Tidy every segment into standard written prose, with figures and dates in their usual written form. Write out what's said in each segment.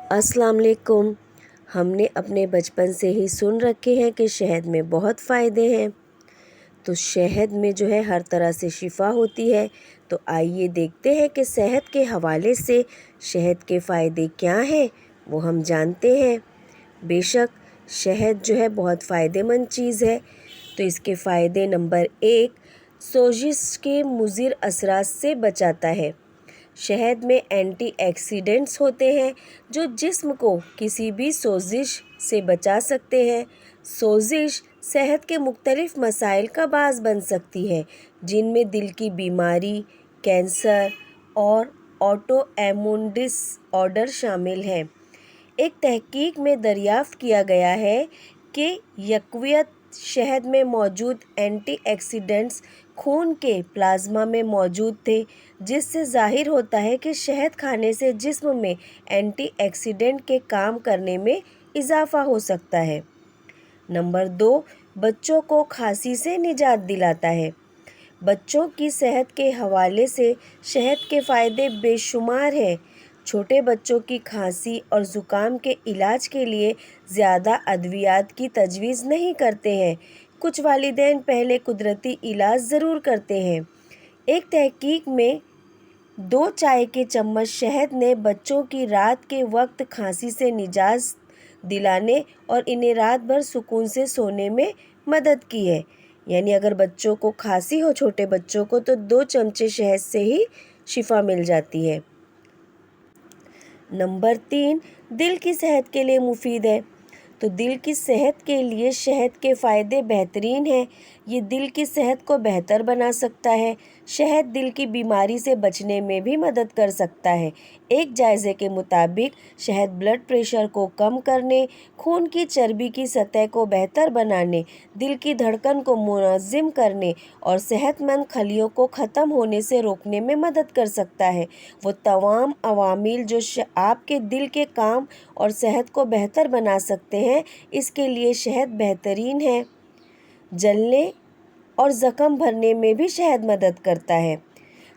السلام علیکم۔ ہم نے اپنے بچپن سے ہی سن رکھے ہیں کہ شہد میں بہت فائدے ہیں، تو شہد میں جو ہے ہر طرح سے شفا ہوتی ہے۔ تو آئیے دیکھتے ہیں کہ صحت کے حوالے سے شہد کے فائدے کیا ہیں، وہ ہم جانتے ہیں۔ بے شک شہد جو ہے بہت فائدے مند چیز ہے۔ تو اس کے فائدے نمبر 1، سوزش کے مضر اثرات سے بچاتا ہے۔ شہد میں اینٹی آکسیڈنٹس ہوتے ہیں جو جسم کو کسی بھی سوزش سے بچا سکتے ہیں۔ سوزش صحت کے مختلف مسائل کا باعث بن سکتی ہے، جن میں دل کی بیماری، کینسر اور آٹو ایمون ڈس آرڈر شامل ہیں۔ ایک تحقیق میں دریافت کیا گیا ہے کہ یکویت شہد میں موجود اینٹی آکسیڈنٹس خون کے پلازما میں موجود تھے، جس سے ظاہر ہوتا ہے کہ شہد کھانے سے جسم میں اینٹی آکسیڈنٹ کے کام کرنے میں اضافہ ہو سکتا ہے۔ نمبر 2، بچوں کو کھانسی سے نجات دلاتا ہے۔ بچوں کی صحت کے حوالے سے شہد کے فائدے بے شمار ہیں۔ چھوٹے بچوں کی کھانسی اور زکام کے علاج کے لیے زیادہ ادویات کی تجویز نہیں کرتے ہیں۔ کچھ والدین پہلے قدرتی علاج ضرور کرتے ہیں۔ ایک تحقیق میں 2 چائے کے چمچ شہد نے بچوں کی رات کے وقت کھانسی سے نجات دلانے اور انہیں رات بھر سکون سے سونے میں مدد کی ہے۔ یعنی اگر بچوں کو کھانسی ہو، چھوٹے بچوں کو، تو 2 چمچے شہد سے ہی شفا مل جاتی ہے۔ نمبر 3، دل کی صحت کے لیے مفید ہے۔ تو دل کی صحت کے لیے شہد کے فائدے بہترین ہیں۔ یہ دل کی صحت کو بہتر بنا سکتا ہے۔ شہد دل کی بیماری سے بچنے میں بھی مدد کر سکتا ہے۔ ایک جائزے کے مطابق شہد بلڈ پریشر کو کم کرنے، خون کی چربی کی سطح کو بہتر بنانے، دل کی دھڑکن کو منظم کرنے اور صحت مند خلیوں کو ختم ہونے سے روکنے میں مدد کر سکتا ہے۔ وہ تمام عوامل جو آپ کے دل کے کام اور صحت کو بہتر بنا سکتے ہیں، اس کے لیے شہد بہترین ہے۔ جلنے اور زخم بھرنے میں بھی شہد مدد کرتا ہے۔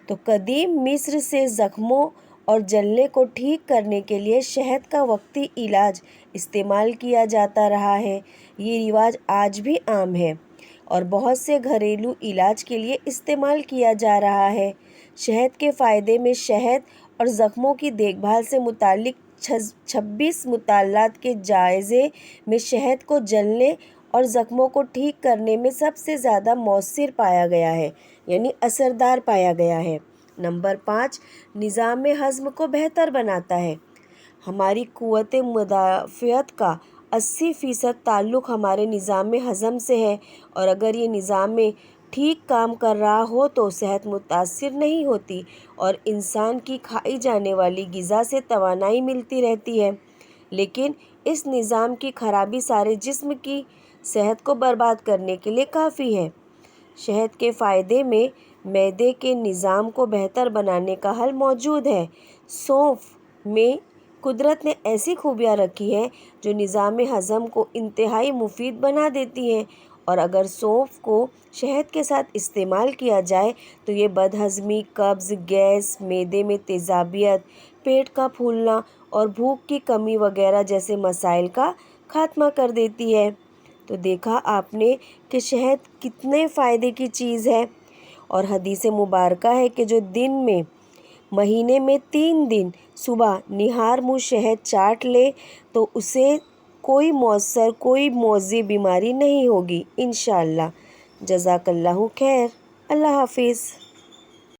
تو قدیم مصر سے زخموں اور جلنے کو ٹھیک کرنے کے لیے شہد کا وقتی علاج استعمال کیا جاتا رہا ہے۔ یہ رواج آج بھی عام ہے اور بہت سے گھریلو علاج کے لیے استعمال کیا جا رہا ہے۔ شہد کے فائدے میں شہد اور زخموں کی دیکھ بھال سے متعلق 26 مطالعات کے جائزے میں شہد کو جلنے اور زخموں کو ٹھیک کرنے میں سب سے زیادہ مؤثر پایا گیا ہے، یعنی اثردار پایا گیا ہے۔ نمبر 5، نظام ہضم کو بہتر بناتا ہے۔ ہماری قوت مدافعت کا 80% تعلق ہمارے نظام ہضم سے ہے، اور اگر یہ نظام ٹھیک کام کر رہا ہو تو صحت متاثر نہیں ہوتی اور انسان کی کھائی جانے والی غذا سے توانائی ملتی رہتی ہے۔ لیکن اس نظام کی خرابی سارے جسم کی صحت کو برباد کرنے کے لیے کافی ہے۔ شہد کے فائدے میں معدے کے نظام کو بہتر بنانے کا حل موجود ہے۔ سونف میں قدرت نے ایسی خوبیاں رکھی ہیں جو نظام ہضم کو انتہائی مفید بنا دیتی ہیں، اور اگر سونف کو شہد کے ساتھ استعمال کیا جائے تو یہ بد ہضمی، قبض، گیس، معدے میں تیزابیت، پیٹ کا پھولنا اور بھوک کی کمی وغیرہ جیسے مسائل کا خاتمہ کر دیتی ہے۔ تو دیکھا آپ نے کہ شہد کتنے فائدے کی چیز ہے، اور حدیث مبارکہ ہے کہ جو مہینے میں 3 دن صبح نہار منہ شہد چاٹ لے تو اسے کوئی موذی بیماری نہیں ہوگی انشاءاللہ۔ جزاک اللہ خیر۔ اللہ حافظ۔